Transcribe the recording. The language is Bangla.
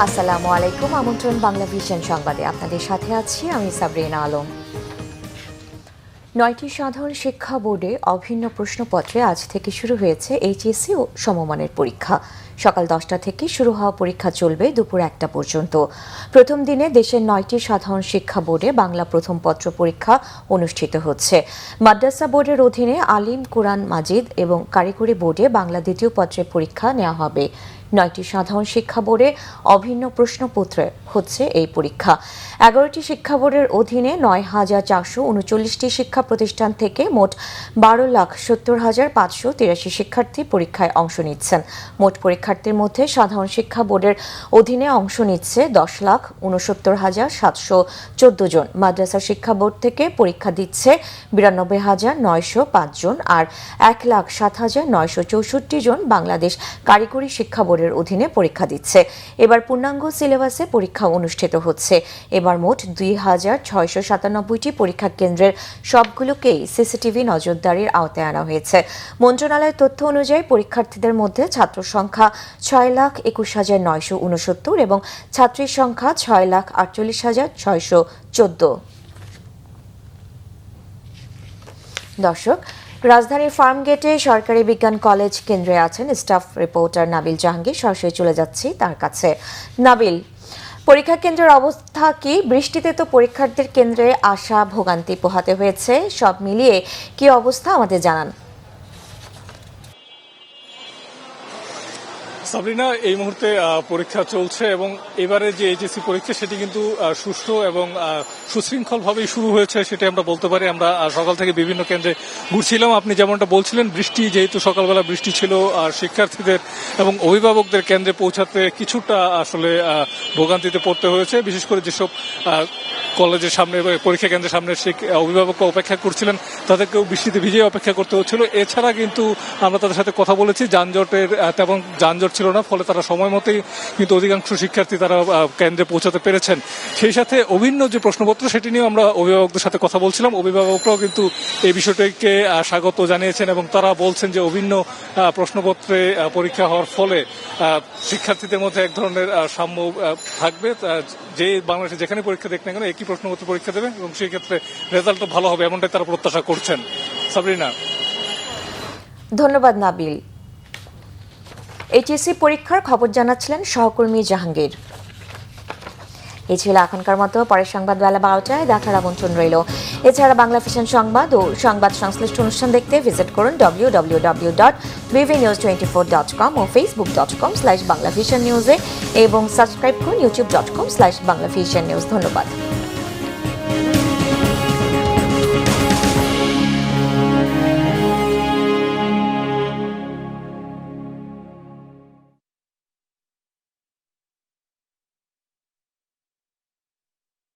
আসসালামু আলাইকুম। আমন্ত্রণ বাংলা ভিশন সংবাদে আপনাদের সাথে আছি আমি সাবরিনা আলম। ৯টি সাধারণ শিক্ষা বোর্ডে অভিন্ন প্রশ্নপত্রে আজ থেকে শুরু হয়েছে এইচএসসি ও সমমানের পরীক্ষা। সকাল 10টা থেকে শুরু হওয়া পরীক্ষা চলবে দুপুর 1টা পর্যন্ত। প্রথম দিনে দেশের 9টি সাধারণ শিক্ষা বোর্ডে বাংলা প্রথম পত্র পরীক্ষা অনুষ্ঠিত হচ্ছে। মাদ্রাসা বোর্ডের অধীনে আলিম, কোরআন মাজিদ এবং কারিগরি বোর্ডে বাংলা দ্বিতীয় পত্রের পরীক্ষা নেওয়া হবে। 9টি সাধারণ শিক্ষা বোর্ডে অভিন্ন প্রশ্নপত্রে হচ্ছে এই পরীক্ষা। 11টি শিক্ষা বোর্ডের অধীনে 9,439টি শিক্ষা প্রতিষ্ঠান থেকে মোট 12,70,583 শিক্ষার্থী পরীক্ষায় অংশ নিচ্ছেন। মোট পরীক্ষার্থীর মধ্যে সাধারণ শিক্ষা বোর্ডের অধীনে অংশ নিচ্ছে 10,69,714 জন। মাদ্রাসা শিক্ষা বোর্ড থেকে পরীক্ষা দিচ্ছে 92,905 জন আর 1,07,964 জন বাংলাদেশ কারিগরি শিক্ষা বোর্ডের অধীনে পরীক্ষা দিচ্ছে। এবার পূর্ণাঙ্গ সিলেবাসে পরীক্ষা অনুষ্ঠিত হচ্ছে। এবার মোট 2,697টি পরীক্ষা কেন্দ্রের সবগুলোকেই সিসিটিভি নজরদারির আওতায় আনা হয়েছে। মন্ত্রণালয়ের তথ্য অনুযায়ী পরীক্ষার্থীদের মধ্যে ছাত্র সংখ্যা 6,21,969 এবং ছাত্রীর সংখ্যা 6,48,614। দর্শক, রাজধানীর ফার্মগেটে সরকারি বিজ্ঞান কলেজ কেন্দ্রে আছেন স্টাফ রিপোর্টার নাবিল জাহাঙ্গীর। সরাসরি চলে যাচ্ছি তার কাছে। নাবিল, পরীক্ষা কেন্দ্রের অবস্থা কি? বৃষ্টিতে তো পরীক্ষার্থীর কেন্দ্রে আসা ভোগান্তি পোহাতে হয়েছে, সব মিলিয়ে কি অবস্থা আমাদের জানান। সাবরিনা, এই মুহূর্তে পরীক্ষা চলছে এবং এবারে যে এইচএসসি পরীক্ষা সেটি কিন্তু সুষ্ঠু এবং সুশৃঙ্খলভাবেই শুরু হয়েছে সেটা আমরা বলতে পারি। আমরা সকাল থেকে বিভিন্ন কেন্দ্রে ঘুরছিলাম। আপনি যেমনটা বলছিলেন, বৃষ্টি যেহেতু সকালবেলা বৃষ্টি ছিল, আর শিক্ষার্থীদের এবং অভিভাবকদের কেন্দ্রে পৌঁছাতে কিছুটা আসলে ভোগান্তিতে পড়তে হয়েছে। বিশেষ করে যেসব কলেজের সামনে পরীক্ষা কেন্দ্রের সামনে অভিভাবকরা অপেক্ষা করছিলেন তাদেরকেও বৃষ্টিতে ভিজে অপেক্ষা করতে হচ্ছিল। এছাড়া কিন্তু আমরা তাদের সাথে কথা বলেছি, যানজটের তেমন যানজট ছিল না, ফলে তারা সময় মতোই কিন্তু অধিকাংশ শিক্ষার্থী তারা কেন্দ্রে পৌঁছাতে পেরেছেন। সেই সাথে অভিন্ন যে প্রশ্নপত্র সেটি নিয়েও আমরা অভিভাবকদের সাথে কথা বলছিলাম। অভিভাবকরাও কিন্তু এই বিষয়টিকে স্বাগত জানিয়েছেন এবং তারা বলছেন যে অভিন্ন প্রশ্নপত্রে পরীক্ষা হওয়ার ফলে শিক্ষার্থীদের মধ্যে এক ধরনের সাম্য থাকবে। যে বাংলাদেশে যেখানে পরীক্ষা দেখ না কেন একই প্রশ্নপত্র পরীক্ষা দেবে এবং সেই ক্ষেত্রে রেজাল্টও ভালো হবে, এমনটাই তারা প্রত্যাশা করছেন। সাবরিনা, ধন্যবাদ নাবিল। এইচএসসি পরীক্ষার খবর জানাচ্ছিলেন সহকর্মী জাহাঙ্গীর। এই ছিল এখনকার মতো। পরের সংবাদ বেলা 12টায় দেখার আমন্ত্রণ রইল। এছাড়া বাংলা ভিশন সংবাদ ও সংবাদ সংশ্লিষ্ট অনুষ্ঠান দেখতে ভিজিট করুন www.bvnews24.com ও facebook.com/banglavisionnews এবং সাবস্ক্রাইব করুন youtube.com/banglavisionnews। ধন্যবাদ।